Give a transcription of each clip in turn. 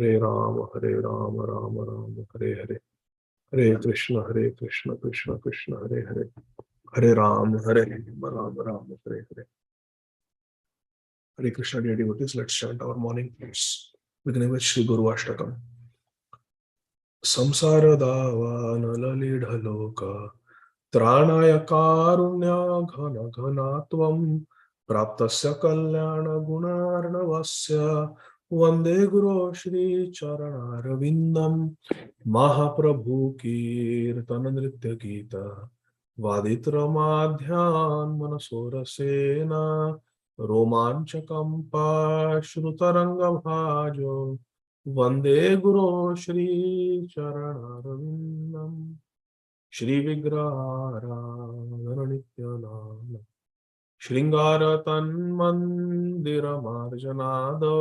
Hare Ram Ram Ram Hare Hare, Hare Krishna Krishna Krishna Hare Hare, Hare Ram Ram Hare Hare. Hare Krishna, dear devotees, let's chant our morning prayers. Beginning with Sri Guru Ashtakam. Samsara Davana Lalidhaloka Tranaya Karunya Ghana Ghanatvam Praptasya Kalyana Gunarnavasya Vande Guru Shri Charanarvindam Mahaprabhu Kirtana Nritya Gita Vaditra Madhyan Manasorasena Romanchakam Shrutaranga Bhajo Vande Guru Shri Charanarvindam Shri Vigrahara Nityananda Shringaratan Mandira Marjanado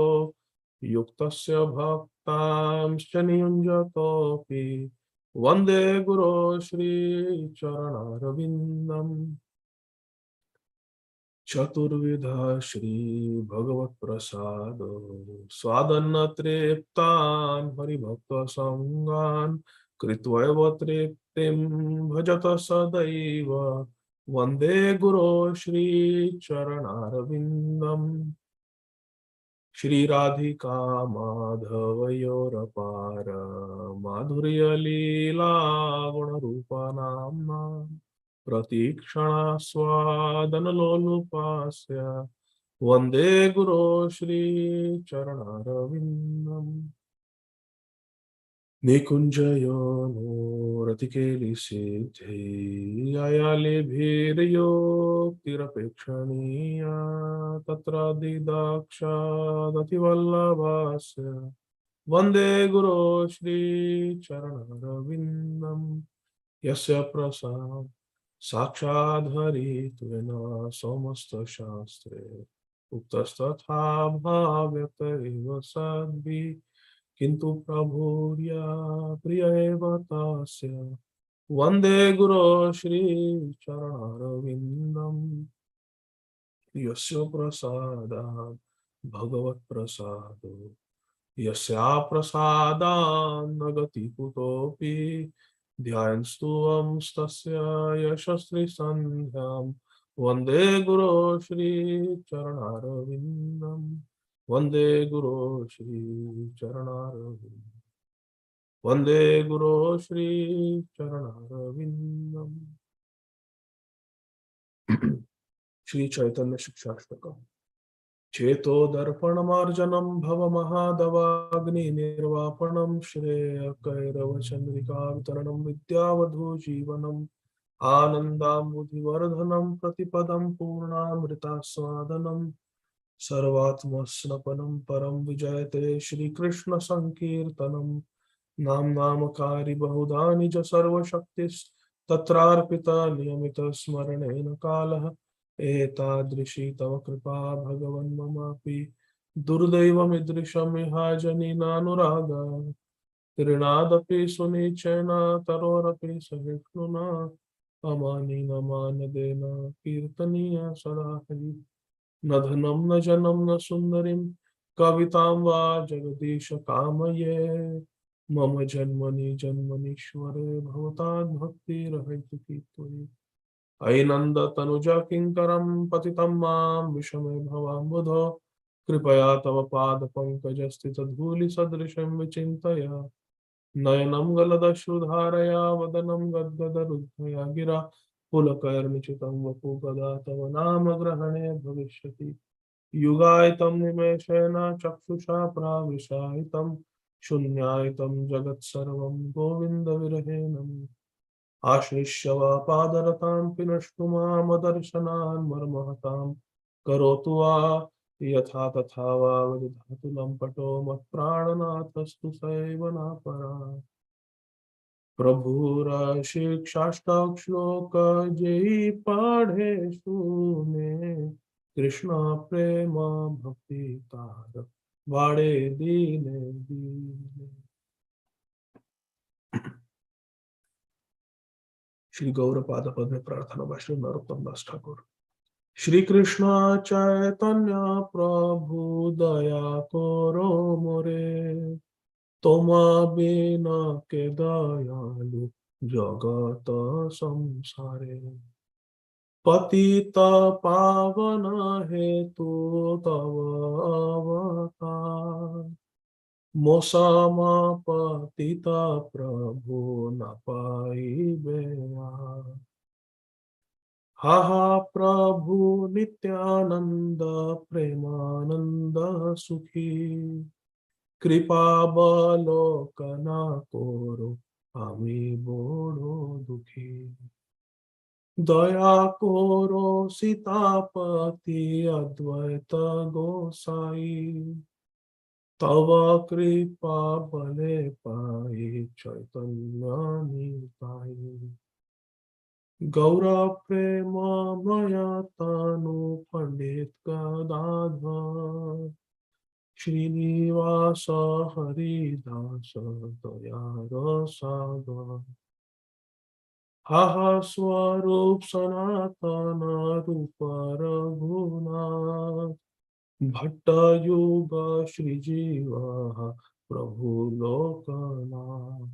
Yuktasya Bhaktam Shaniyunjatopi Vande Guru Shri Charanarvindam Chaturvidha Shri Bhagavat Prasado Sādhana Triptan Haribhakta Sangan Kritvaiva Triptim Bhajata Sadaiva Vande Guru Shri Charanarvindam Shri Radhika Madhavayorapara Madhurya Leela Gunarupa Namna Pratikshana Swadanalolupasya Vande Guru Shri Charanarvindam Nikunjayo no Ratikeli Siddhi Ayali Bhiriyo Tirapekshaniya Tatra Didaksha Dativallabhasya Vande Guru Shri Charanarvindam Yasya Prasad Sakshad Haritvena Somasta Shastre Uktastatha Bhavyata Eva Sadvi Kintu Prabhurya Priya Eva Tasya Vande Guru Shri Charanarvindam Yasya Prasada Bhagavat Prasado Yasya Prasada Nagati Kutopi Dhyanstuvam Stasya Yashasri Sandhyam Vande Guru Shri Charanarvindam Vande Guru Shri Charanarvindam Vande Guru Shri Charanarvindam Shri Chaitanya Shikshastakam Cheto Darpanamarjanam Bhava Mahadavagni Nirvapanam Shreya Kairava Chandrika Vitaranam Vidyavadhu Jivanam Anandam Buddhivardhanam Pratipadam Purnamrita Swadanam Sarvatmasnapanam Param Vijayate Shri Krishna Sankirtanam Nam Namakari Bahudani Ja Sarva Shaktis Tatrarpita Niyamita Smaranena Kalaha Etadrishi Tava Kripa Bhagavan Mamapi Durdaivam Idrisham Ihajani Nanuraga Trinadapi Sunichena Tarorapi Sahihnuna Amani Namanadena Kirtaniya Sadahari Nadhanam na janam na sundarim kavitam va jagadisha kamaye mama janmani janmanishware bhavatad bhakti rahaitu kituri ainanda tanuja kinkaram patitam mam vishame bhavam budho कृपया तव पाद पंकज स्थित धूलि सदृशं विचिन्तया नयनं गलदश्रुधारया वदनं गद्गदरुद्धया गिरा पुलकैर्मिचितं वपुगदा तव नाम ग्रहणे भविष्यति युगायतं निमेषेण चक्षुषा प्राविशायितं शून्यायतं जगत्सर्वं गोविन्दविरहेण आश्लिष्य वा पादरतां पिनष्टु मामदर्शनान् मर्महतां करोतु वा यथा तथा वा विदधातु लम्पटो मत्प्राणनाथस्तु सैव नापरा प्रभुराशिक्षाष्टक श्लोक जयी पाढ़े सुने कृष्ण प्रेम भक्ति तार वाड़े दीने दीने. श्री गौरपाद पद में प्रार्थना भाषण नरोत्तम दास ठाकुर. श्री कृष्ण चैतन्य प्रभु दया करो मोरे तोमा बिना के दयालु जगत संसारे, पतित पावन हेतु तव अवतार। मोसमा पतित प्रभु न पाइबे आर। हा हा प्रभु नित्यानंद प्रेमानंद सुखी, कृपा बलोकना कोरो আমি বড় দুঃখী। দয়া করো সীতাপতি অদ্বৈত গোসাই, তব কৃপা বলে পাই চৈতন্য নিতাই। गौर प्रेममय तनु पंडित गदाधर, श्रीनिवास हरिदास दयार सागर। हा हा स्वरूप सनातन रूप रघुनाथ, भट्ट युग श्रीजीव प्रभु लोकनाथ।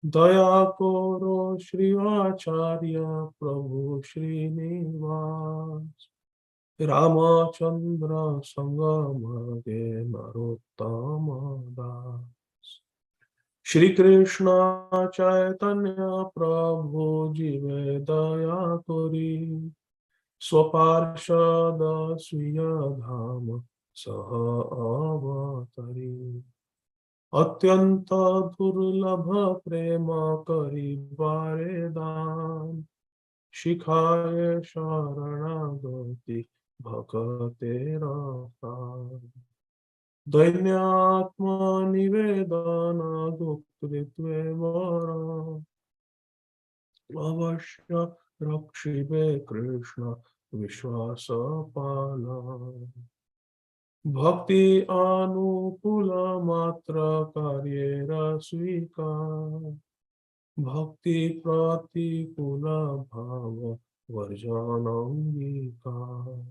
दया करो श्री आचार्य प्रभु श्रीनिवास, रामचंद्र संग मगे नरोत्तम दास। श्री कृष्ण चैतन्य प्रभु जीवे दया करी, स्वपार्षद स्वीय धाम सह अवतरी। अत्यंत दुर्लभ प्रेम करिबारे दान, शिखाए शरणागति भक्तेर प्राण। दैन्यात्म निवेदन दुःखित्वे वर, अवश्य रक्षिबे कृष्ण विश्वास पाला। भक्ति अनुकूल मात्र कार्य स्वीकार, भक्ति प्रतिकूल भाव वर्जन अंगीकार।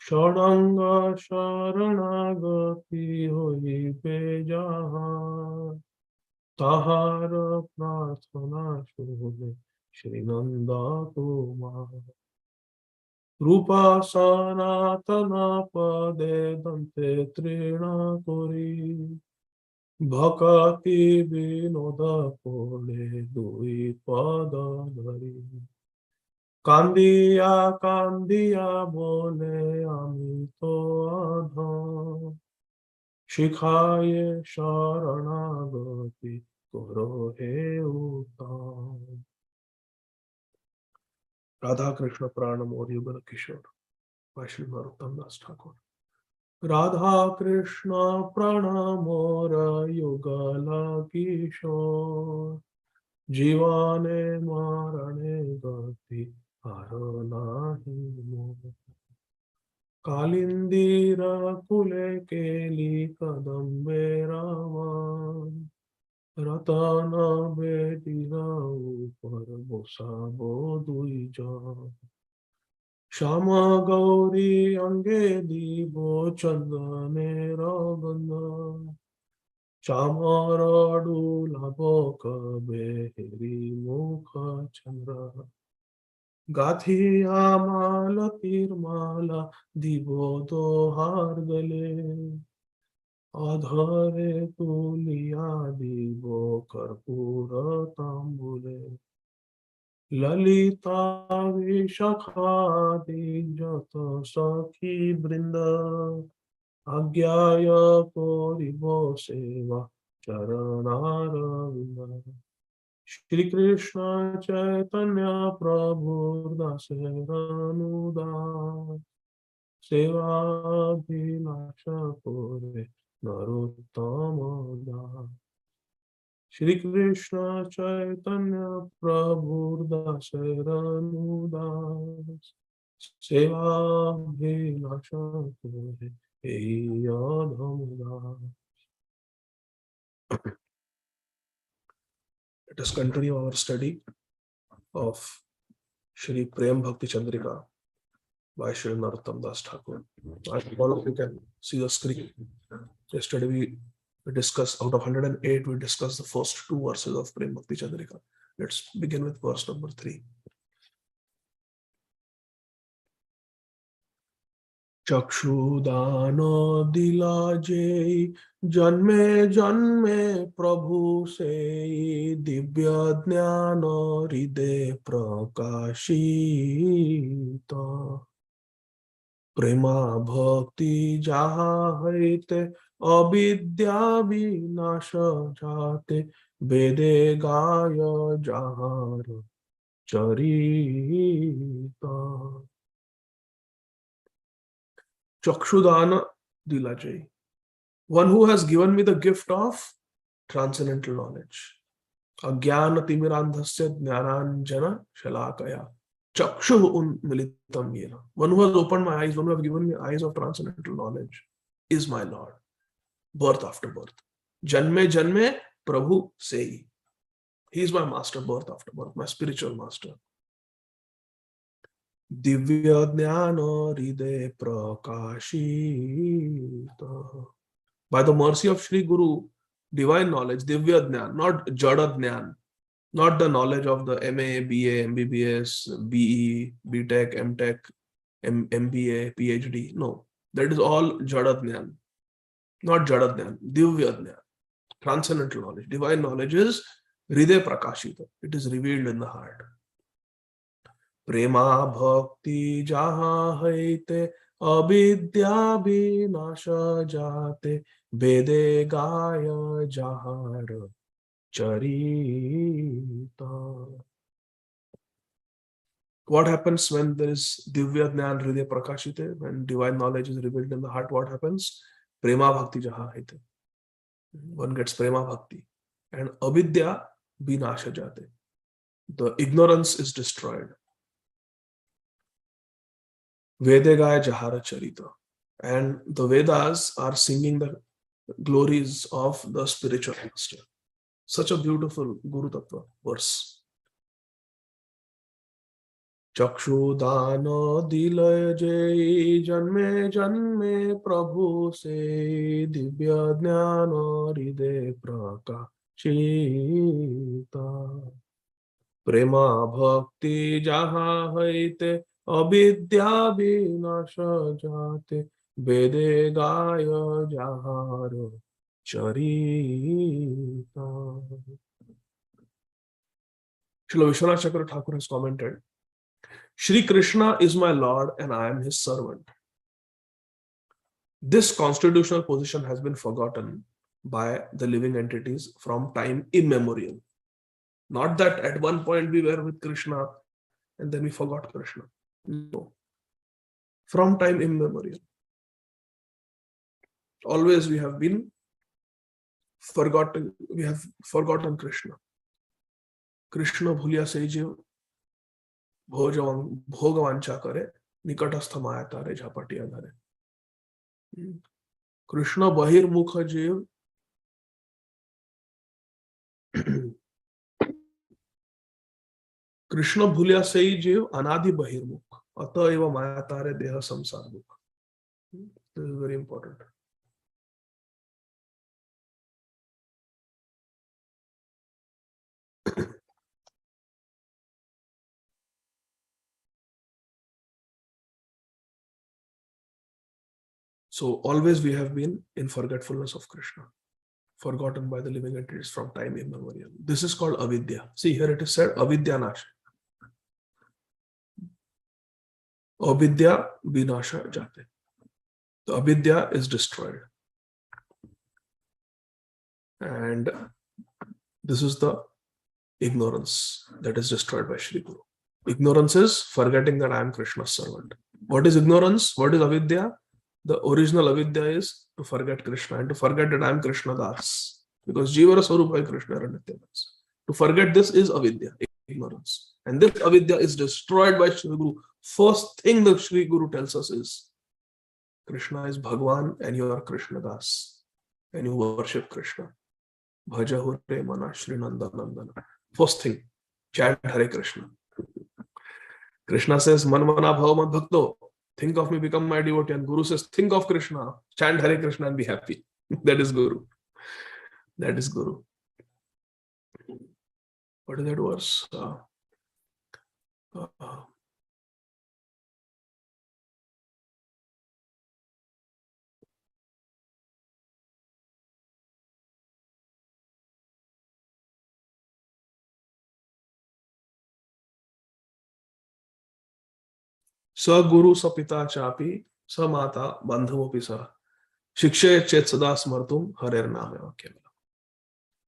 षडंग शरणागति होइबे जहाँ, ताहार प्रार्थना शोभे श्रीनंद कुमार। रूपा सनातन पदे दन्ते तृणकुरी, भक्ति विनोद कोले दुई पद धरी। कांदिया कांदिया बोले আমি তো अधम, शिखाए शरणागति करो हे उत्तम। राधा कृष्ण प्राण और युगल किशोर, by श्री नरोत्तम दास ठाकुर। राधा कृष्ण प्रण मोर युगल किशोर, जीवाने मारणे गति हार नाही मोर। कालिंदीर कुले केली कदम्बे रावण, रतन बेटीर ऊपर बसाबो दुई जन। श्याम गौरी अंगे दीबो चंदनेर गंध, चामर डुलाबो कबे हेरी मुख चंद्र। गाथिया मालतीर माला दिबो दोहार गले, अधरे तुलिया दिबो कर्पूर तांबुले। ललिता विशाखादि जत सखी वृंद, आज्ञाय कोरिबो सेवा चरणारविंद। श्री कृष्ण चैतन्य प्रभु दास अनुदास, सेवाभिलाष कोरे नरोत्तम दास। श्री कृष्ण चैतन्य प्रभु दास अनुदास, सेवाभिलाष कोरे हे अधम दास। Let us continue our study of Shri Prem Bhakti Chandrika by Shri Narottam Das Thakur. And all of you can see the screen. Yesterday we We discuss out of 108, we discuss the first 2 verses of Prem Bhakti Chandrika. Let's begin with verse number 3. चक्षुदान दिला जे जन्मे जन्मे प्रभु से दिव्य ज्ञान हृदय प्रकाशित प्रेमा भक्ति जहा हईते अविद्या विनाश जाते वेदे गाय जहार चरिता Chakshudana Dilajai. One who has given me the gift of transcendental knowledge. Agyana timirandhasya jnananjana shalakaya. Chakshu unmilitam yena. One who has opened my eyes, one who has given me eyes of transcendental knowledge is my Lord. Birth after birth. Janme janme Prabhu sei. He is my master, birth after birth, my spiritual master. Divya Jnana Hriday Prakashita. By the mercy of Sri Guru, divine knowledge, Divya Jnana, not Jada Jnana, not the knowledge of the MA, BA, MBBS, BE, BTech, MTech, MBA, PhD. No, that is all Jada Jnana, not Jada Jnana, Divya Jnana, transcendental knowledge. Divine knowledge is Hriday Prakashita. It is revealed in the heart. Prema bhakti jaha haite avidya vinasha jate vede gaya jahar charita. What happens when there is divya jnana hriday prakashite? When divine knowledge is revealed in the heart, what happens? Prema bhakti jaha haite. One gets prema bhakti. And avidya vinasha jate. The ignorance is destroyed. Vedagaya Jahara Charita. And the Vedas are singing the glories of the spiritual master. Such a beautiful Guru Tattva verse. Chakshu dana dilay jai janme janme prabhu se divya jnana hriday prakashita prema bhakti jaha haite avidya vinasha jate vede gaya jahar charita. Srila Vishwanath Chakra Thakur has commented, Shri Krishna is my Lord and I am his servant. This constitutional position has been forgotten by the living entities from time immemorial. Not that at one point we were with Krishna and then we forgot Krishna. No. From time immemorial. Always we have forgotten Krishna. Krishna bhulya se jiv bhogavancha kare nikatastha maya tare jhapatiya dhare. Krishna bahir mukha jiv Krishna bhulya se jiv anadi bahir mukha ata eva maya tare deha samsar mukha. This is very important. So always we have been in forgetfulness of Krishna, forgotten by the living entities from time immemorial. This is called avidya. See, here it is said avidya nasha. Avidya vinasha jate. The avidya is destroyed. And this is the ignorance that is destroyed by Shri Guru. Ignorance is forgetting that I am Krishna's servant. What is ignorance? What is avidya? The original avidya is to forget Krishna and to forget that I am Krishna Das. Because Jivara Swarupa Krishna and Nityadas. To forget this is avidya, ignorance. And this avidya is destroyed by Shri Guru. First thing that Shri Guru tells us is Krishna is Bhagwan and you are Krishna Das. And you worship Krishna. Bhajahu Re Mana Shri Nandanandana. First thing, chant Hare Krishna. Krishna says, Manmana Bhavaman Bhakto. Think of me, become my devotee. And Guru says, think of Krishna, chant Hare Krishna and be happy. That is Guru. That is Guru. What is that verse? Sa Guru sa Pita chapi sa Mata bandhamopi sa shikshe chet sada smartum harer nameva kevala.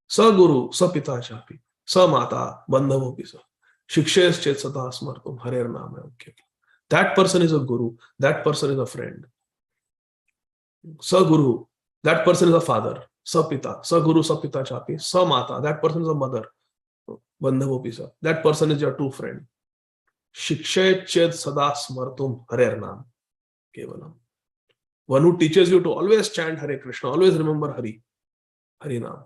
Sa Guru sa Pita chapi sa Mata bandhamopi sa shikshe chet sada smartum harer nameva kevala. That person is a Guru. That person is a friend. Sa Guru, that person is a father. Sa Pita, Sa Guru sa Pita chapi sa Mata, that person is a mother. Bandhamopi sa, that person is your true friend. Shikshe ched sada smartum harer nam kevalam. One who teaches you to always chant Hare Krishna, always remember Hari Nam.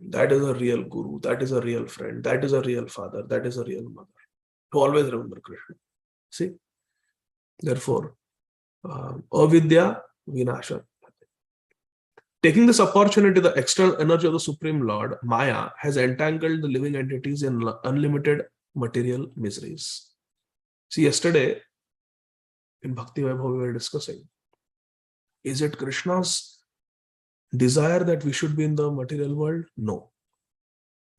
That is a real Guru, that is a real friend, that is a real father, that is a real mother. To always remember Krishna. See? Therefore, avidya vinasha. Taking this opportunity, the external energy of the Supreme Lord, Maya, has entangled the living entities in unlimited material miseries. See, yesterday in Bhakti Vaibhav we were discussing, is it Krishna's desire that we should be in the material world? No.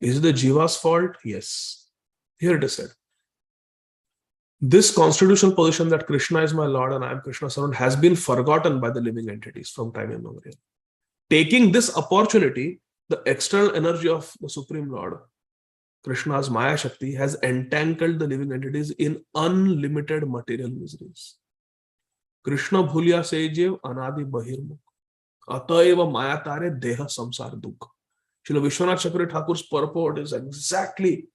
Is it the Jiva's fault? Yes. Here it is said, this constitutional position that Krishna is my Lord and I am Krishna's servant has been forgotten by the living entities from time immemorial. Taking this opportunity, the external energy of the Supreme Lord, Krishna's Maya Shakti, has entangled the living entities in unlimited material miseries. Krishna bhulya sejev anadi bahirmukh. Ataiva maya tare deha samsar dukh. Srila Vishwanath Chakravarti Thakur's purport is exactly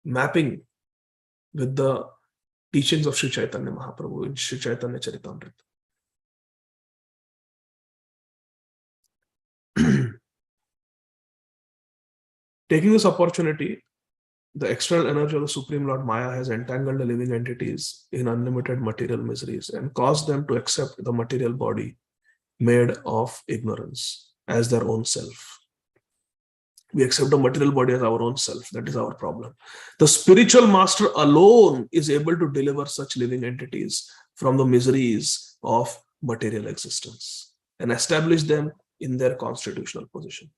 mapping with the teachings of Sri Chaitanya Mahaprabhu in Sri Chaitanya Charitamrita. Taking this opportunity, the external energy of the Supreme Lord Maya has entangled the living entities in unlimited material miseries and caused them to accept the material body made of ignorance as their own self. We accept the material body as our own self. That is our problem. The spiritual master alone is able to deliver such living entities from the miseries of material existence and establish them in their constitutional position.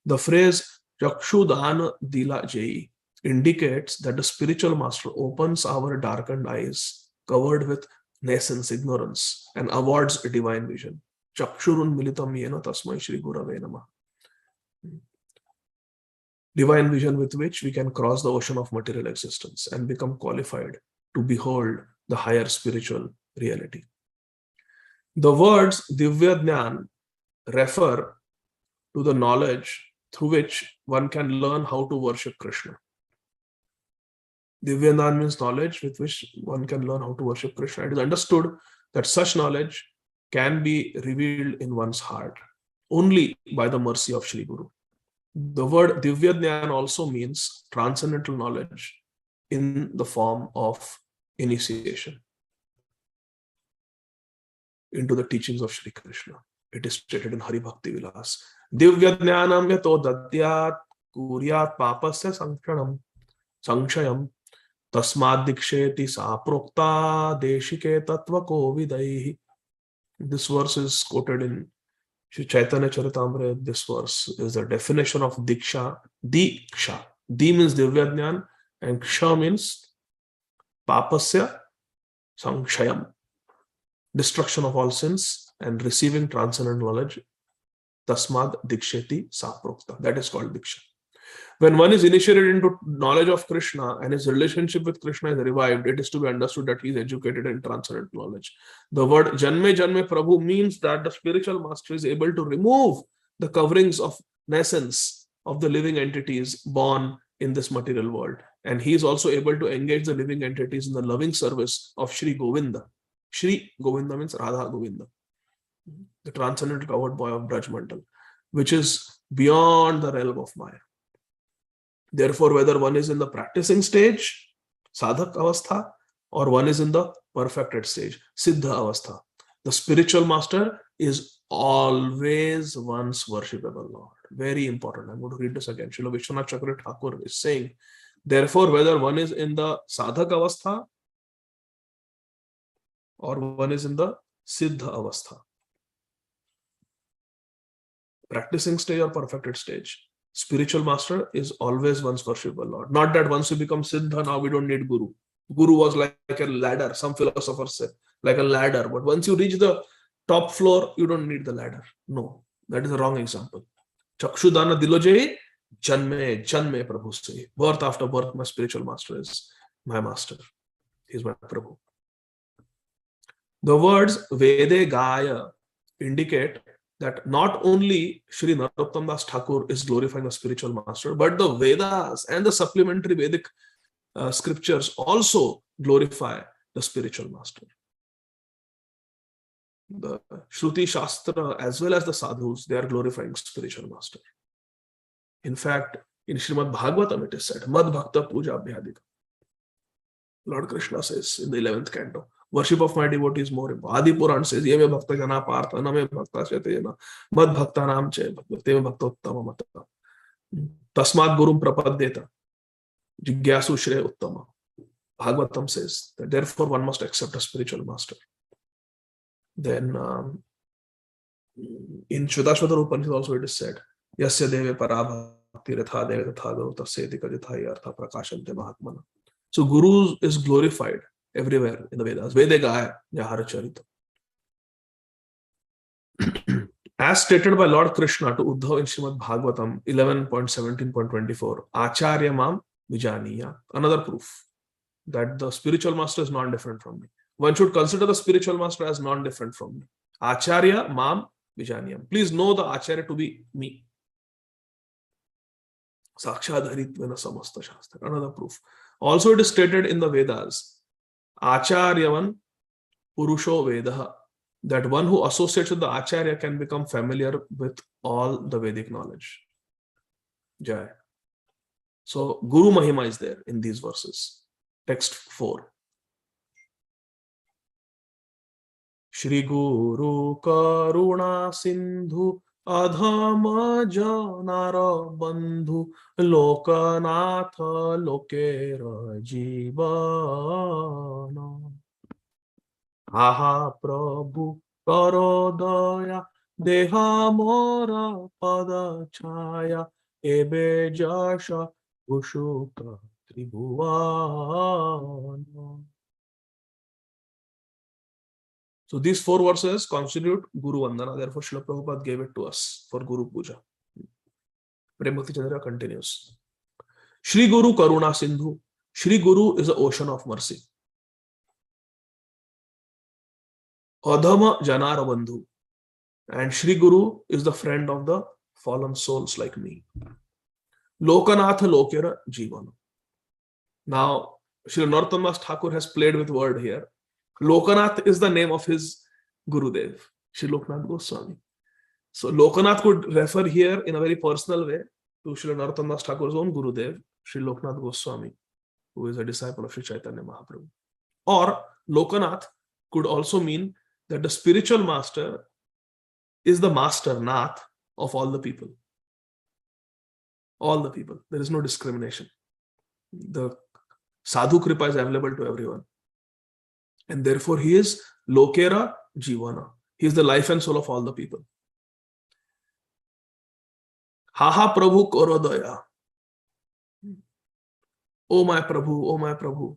The phrase Sādhana dila jai indicates that the spiritual master opens our darkened eyes covered with nascent ignorance and awards divine vision. Chakshurun militam yena tasmai Shri Gurave Namah. Divine vision with which we can cross the ocean of material existence and become qualified to behold the higher spiritual reality. The words Divya Jnana refer to the knowledge through which one can learn how to worship Krishna. Divya Jnana means knowledge with which one can learn how to worship Krishna. It is understood that such knowledge can be revealed in one's heart only by the mercy of Shri Guru. The word Divya Jnana also means transcendental knowledge in the form of initiation into the teachings of Shri Krishna. It is stated in Hari Bhakti Vilas. Divya Jnanam yato dadyat kuryat papasya sankshayam tasmad diksheti saprokta deshike tattva kovidaihi. This verse is quoted in Sri Chaitanya Charitamrita. This verse is the definition of Diksha. Diksha. Di means Divya Jnana and Ksha means Papasya Sankshayam. Destruction of all sins and receiving transcendent knowledge. Tasmad Diksheti Saprokta. That is called Diksha. When one is initiated into knowledge of Krishna and his relationship with Krishna is revived, it is to be understood that he is educated in transcendent knowledge. The word Janme Janme Prabhu means that the spiritual master is able to remove the coverings of nascence of the living entities born in this material world. And he is also able to engage the living entities in the loving service of Shri Govinda. Shri Govinda means Radha Govinda, the transcendental covered boy of Braj Mandal, which is beyond the realm of Maya. Therefore, whether one is in the practicing stage, sadhak avastha, or one is in the perfected stage, siddha avastha, the spiritual master is always once worshipable Lord. Very important. I'm going to read this again. Srila Vishwanath Chakravarti Thakur is saying, therefore, whether one is in the sadhak avastha or one is in the siddha avastha, practicing stage or perfected stage, spiritual master is always once worshipable Lord. Not that once you become siddha, now we don't need guru. Guru was like a ladder. Some philosophers say like a ladder. But once you reach the top floor, you don't need the ladder. No, that is a wrong example. Chakshudana diloje janme janme prabhu se. Birth after birth, my spiritual master is my master. He is my prabhu. The words Vede Gaya indicate that not only Sri Narottam Das Thakur is glorifying the spiritual master, but the Vedas and the supplementary Vedic scriptures also glorify the spiritual master. The Shruti Shastra as well as the sadhus, they are glorifying spiritual master. In fact, in Srimad Bhagavatam it is said, Mad Bhakta Puja Abhyadika. Lord Krishna says in the 11th canto, worship of my devotee is more important. Adi Puran says, Ye me bhakta jana partha, na me bhakta chetena, mad bhakta nam che, te me bhakta uttama mata. Tasmat gurum prapadyeta, jigyasu shreya uttama. Bhagavatam says that therefore one must accept a spiritual master. Then in Shvedashvatara Upanishad also it is said, Yasya deve parabhakti retha deve tatha guru tasyeti kajithai artha prakashante mahatmana. So Guru is glorified everywhere in the Vedas. Vede Gaya Jahara Charita. As stated by Lord Krishna to Uddhav in Srimad Bhagavatam 11.17.24, Acharya Mam Vijaniya. Another proof that the spiritual master is non-different from me. One should consider the spiritual master as non-different from me. Acharya Mam Vijaniyam. Please know the Acharya to be me. Sakshadharitvena samasta shastra. Another proof. Also it is stated in the Vedas, Acharyavan Purusho Vedaha, that one who associates with the Acharya can become familiar with all the Vedic knowledge. Jai. So Guru Mahima is there in these verses. Text 4. Shri Guru Karuna Sindhu Adhama Janara Bandhu Lokanatha Lokera Jivana. Aha Prabhu Karodaya Deha Mora Pada Chaya Ebe Jasha Ushuka Tribhuvana. So these 4 verses constitute Guru Vandana. Therefore, Srila Prabhupada gave it to us for Guru Puja. Prem Bhakti Chandra continues. Shri Guru Karuna Sindhu. Shri Guru is the ocean of mercy. Adhama Janara Bandhu. And Shri Guru is the friend of the fallen souls like me. Lokanatha Lokera Jivana. Now, Sri Narottam Das Thakur has played with word here. Lokanath is the name of his Gurudev, Shri Lokanath Goswami. So Lokanath could refer here in a very personal way to Sri Narottam Das Thakur's own Gurudev, Shri Lokanath Goswami, who is a disciple of Sri Chaitanya Mahaprabhu. Or Lokanath could also mean that the spiritual master is the master, Nath, of all the people. All the people. There is no discrimination. The Sadhu Kripa is available to everyone. And therefore he is Lokera Jivana. He is the life and soul of all the people. Haha Prabhu Korodaya. Oh my Prabhu,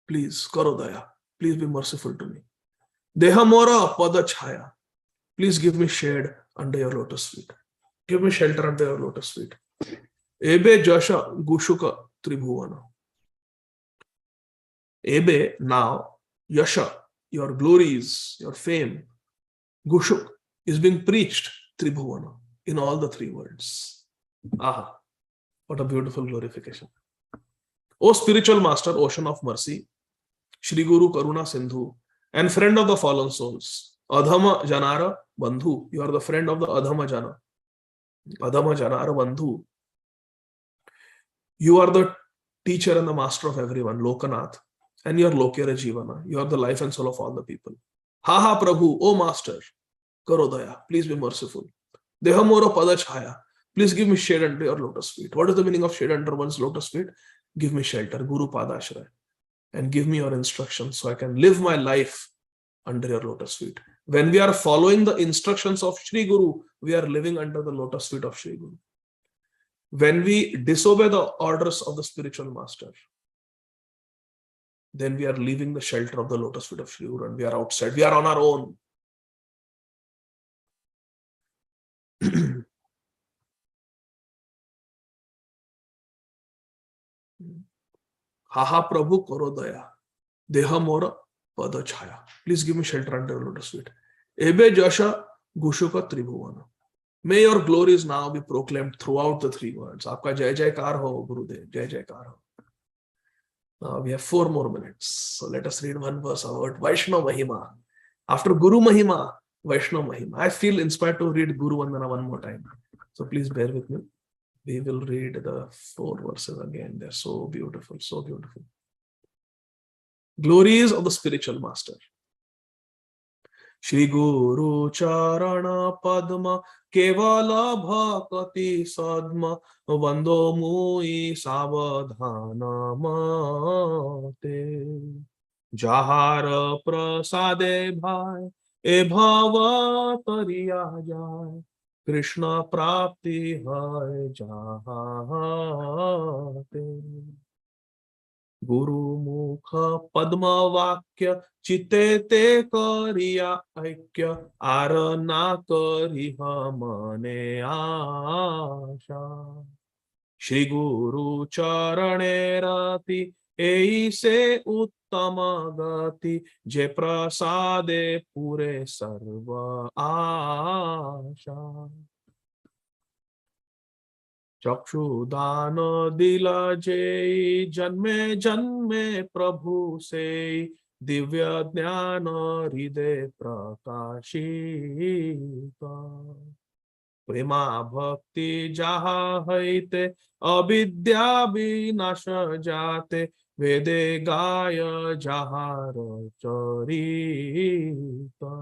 please, Korodaya, please be merciful to me. Deha Mora Pada Chaya. Please give me shade under your lotus feet. Give me shelter under your lotus feet. Ebe Jasha Gushuka Tribhuvana. Ebe, now, Yasha, your glories, your fame, Gushuk, is being preached Tribhuvana in all the 3 worlds. Aha, what a beautiful glorification. O spiritual master, ocean of mercy, Shri Guru Karuna Sindhu, and friend of the fallen souls, Adhama Janara Bandhu, you are the friend of the Adhama Jana. Adhama Janara Bandhu, you are the teacher and the master of everyone, Lokanath. And you are Lokera Jivana. You are the life and soul of all the people. Ha ha Prabhu, O Master. karo daya. Please be merciful. Deha mora pada chhaya. Please give me shade under your lotus feet. What is the meaning of shade under one's lotus feet? Give me shelter, Guru Padashraya, and give me your instructions so I can live my life under your lotus feet. When we are following the instructions of Shri Guru, we are living under the lotus feet of Shri Guru. When we disobey the orders of the spiritual master, then we are leaving the shelter of the lotus feet of Shri Guru and we are outside. We are on our own. Haha Prabhu karo daya. Deha mora pada chhaya. Please give me shelter under your lotus feet. Ebe jasha gushuka tribhuvana. May your glories now be proclaimed throughout the three worlds. Aapka jai jaikar ho, Gurudev. Jai jaikar ho. Now we have 4 more minutes. So let us read one verse about Vaishnava Mahima. After Guru Mahima, Vaishnava Mahima. I feel inspired to read Guru Vandana one more time. So please bear with me. We will read the 4 verses again. They're so beautiful, so beautiful. Glories of the spiritual master. Shri Guru Charana Padma Kevala Bhakati Sadma Vando Mui Savadhana Mate Jahar Prasade Bhai E Bhava Tariya Jai Krishna Prapti Hai Jahate Guru Mukha Padma Vakya Chitte Te Kariya Aikya Arana Kariha Mane Asha Shri Guru Charane Rati Ei Se Uttama Gati Je Prasade Pure Sarva Asha चक्षुदान दिला जय जन्मे जन्मे प्रभु से दिव्य ज्ञान हृदय प्रकाशिता प्रेमा भक्ति जहा हैते अविद्या विनाश जाते वेदे गाय जहार चरिता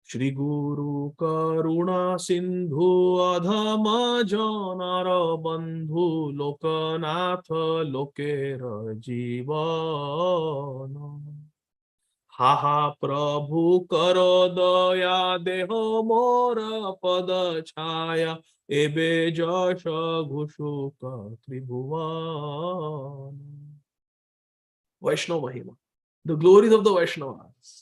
Shri Guru Karuna Sindhu Adhama Janara Bandhu Lokanath Lokera Jivana Haha Prabhu Karo Daya Deho Mora Pada Chaya Ebe Jasha Gushuka Tribhuvana. Vaishnava Mahima. The glories of the Vaishnavas.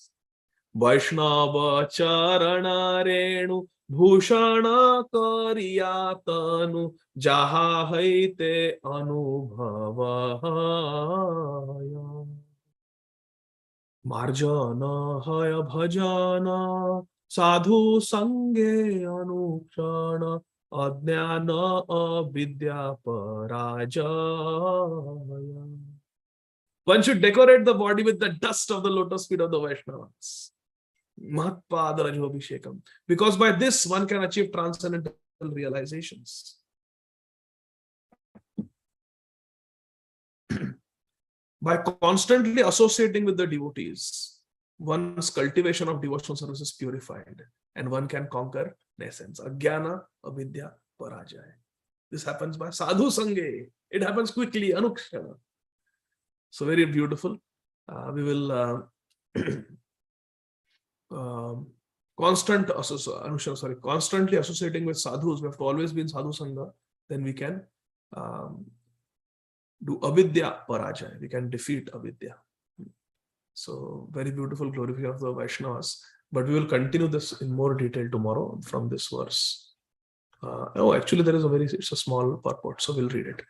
Vaishnava Charana Renu Bhushana Kariya Tanu Jaha Haite Anubhavaya Marjana Haya Bhajana Sadhu Sange Anukshana Adnyana Avidya Parajaya. One should decorate the body with the dust of the lotus feet of the Vaishnavas. Mahatpadarajobhishekam. Because by this one can achieve transcendental realizations. By constantly associating with the devotees, one's cultivation of devotional service is purified and one can conquer nascence. Ajnana, avidya, parajaya. This happens by sadhu sange. It happens quickly, anukshana. So very beautiful. We will constantly associating with sadhus. We have to always be in sadhu sangha. Then we can do avidya parajaya. We can defeat avidya. So very beautiful glorification of the Vaishnavas. But we will continue this in more detail tomorrow from this verse. Actually, it's a small purport, so we'll read it.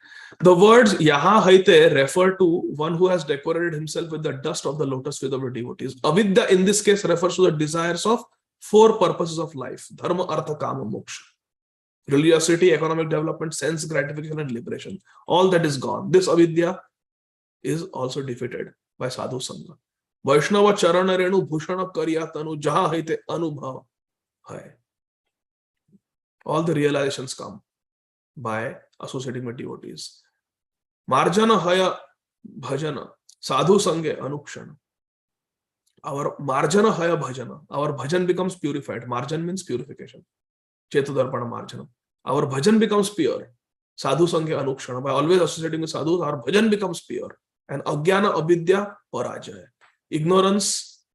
The words Yaha Haite refer to one who has decorated himself with the dust of the lotus feet of the devotees. Avidya in this case refers to the desires of 4 purposes of life: Dharma, Artha, Kama, Moksha. Religiosity, economic development, sense gratification, and liberation. All that is gone. This avidya is also defeated by sadhu sangha. Vaishnava charana renu bhushana kariya tanu jaha haite anubhava hai. All the realizations come by associating with devotees. Marjana haya bhajana sadhu sange anukshana. our marjana haya bhajana, our bhajan becomes purified. Marjan means purification. Chetudarpana marjanam. Our bhajan becomes pure. Sadhu sangha anukshana. By always associating with sadhus, our bhajan becomes pure. And agyana avidya parajaya. Ignorance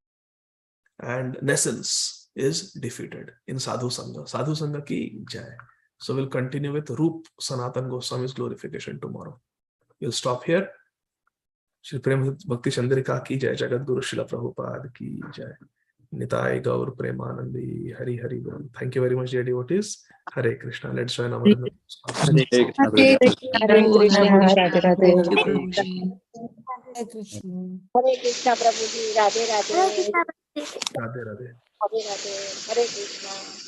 and nescience is defeated in sadhu sangha. Sadhu sangha ki jai. So we'll continue with Rup Sanatan Goswami's glorification tomorrow. We'll stop here. Shri Prem Bhakti Chandrika ki jai, Jagat Guru Srila Prabhupada ki jai. Nitai Gaur Premanandi, Hari Hari Bol. Thank you very much, dear devotees. Hare Krishna. Let's join our Hare Krishna. Hare Krishna, Radhe Radhe. Thank you, Prabhuji. Hare Krishna. Hare Krishna, Prabhuji. Radhe Radhe. Hare Krishna. Radhe Radhe. Radhe Radhe. Hare Krishna.